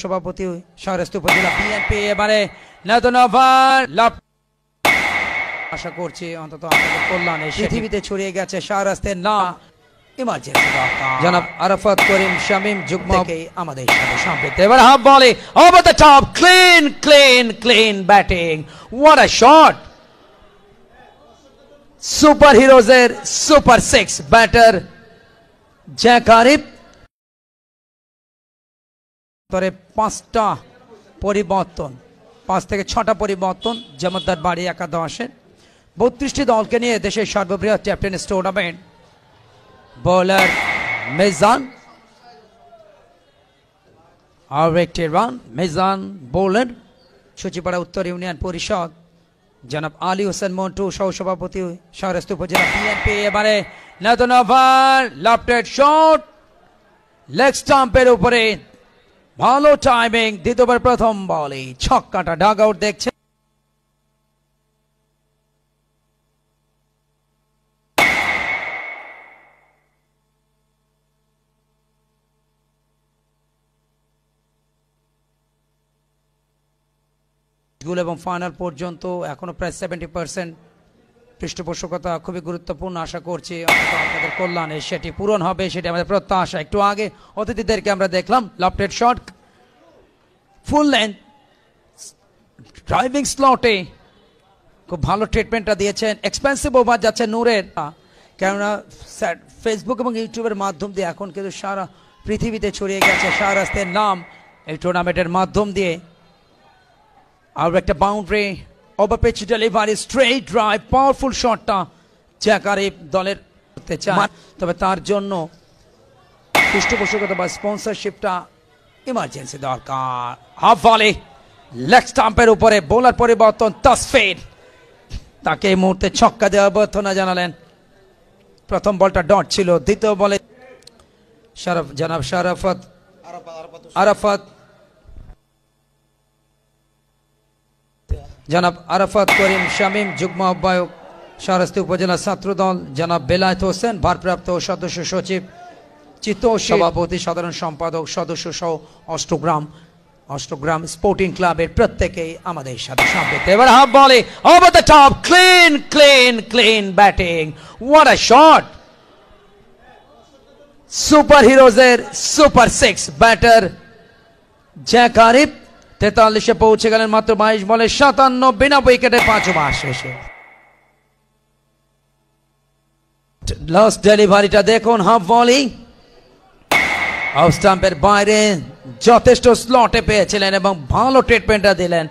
সভাপতি শাহরাস্ত উপজেলা বিএনপি এবারে নতুন ওভার লাভ আশা করছি অন্তত আপনাদের কল্যাণে পৃথিবীতে ছড়িয়ে গেছে শাহরাস্তের নাম ইমার্জেন্সি জনাব আরাফাত করিম শামীম যুগ্ম থেকে আমাদের সাথে সম্পৃক্ত এবার হাফ বলে over the top clean batting what a shot super হিরোজের super six batter Jack Arif পাঁচটা পরিবর্তন 5 থেকে 6টা পরিবর্তন জমদ্দার বাড়ি একাদশের 32টি দলকে নিয়ে দেশের সর্ববৃহৎ table tennis tournament bowler Mizan আর একটি রান মিজান বোলার সচিপাড়া উত্তর ইউনিয়ন পরিষদ জনাব আলী হোসেন মন্টু সহসভাপতি শাহরাস্ত উপজেলা বিএনপি এবারে নতুন ওভার লেফট শট লেগ স্টাম্পের উপরে ভালো টাইমিং দ্বিতীয়বার প্রথম বলে ছক্কাটা ডাগ আউট দেখছে এবং ফাইনাল পর্যন্ত এখনো প্রায় 70% পৃষ্ঠপোষকতা খুবই গুরুত্বপূর্ণ আশা করছি আপনাদের কল্যাণে সেটি পূরণ হবে সেটি আমাদের প্রত্যাশা একটু আগে অতিথিদেরকে আমরা দেখলাম left shot full length driving স্লটে খুব ভালো ট্রিটমেন্টটা দিয়েছেন এক্সপেন্সিভ ওভার যাচ্ছে নূরের কেননা ফেসবুক এবং ইউটিউবের মাধ্যম দিয়ে এখন কিন্তু সারা পৃথিবীতে ছড়িয়ে গেছে শাহরাস্তের নাম এই টুর্নামেন্টের মাধ্যম দিয়ে আর একটা boundary over pitch delivery straight drive powerful শটটা জ্যাক আরিফ দলের করতে চায় তবে তার জন্য পৃষ্ঠপোষকতা বা স্পন্সরশিপটা ইমার্জেন্সি দরকার হাফ ভলি লেগ স্টাম্পের উপরে বোলার পরিবর্তন তাসফির তাকে এই মুহূর্তে ছক্কা দেওয়ার অভ্যর্থনা জানালেন প্রথম বলটা ডট ছিল দ্বিতীয় বলে জনাব আরাফাত করিম শামীম যুগ্ম আহ্বায়ক শাহরাস্তি উপজেলা ছাত্রদল জনাব বেলায়েত হোসেন ভারপ্রাপ্ত সদস্য সচিব সভাপতি সাধারণ সম্পাদক সদস্য সহ অষ্টগ্রাম স্পোর্টিং ক্লাবের প্রত্যেকেই আমাদের সাথে সম্পৃক্ত এবার হাফ বলে over the top clean batting what a shot super হিরোজের super six batter Jack Arif 43-এ পৌঁছে গেলেন মাত্র 22 বলে 57 বিনা উইকেটে 5 ওভার শেষে লাস্ট ডেলিভারিটা দেখুন হাফ ভলি অফ স্টাম্পের বাইরে যথেষ্ট স্লটে পেয়েছিলেন এবং ভালো ট্রিটমেন্টটা দিলেন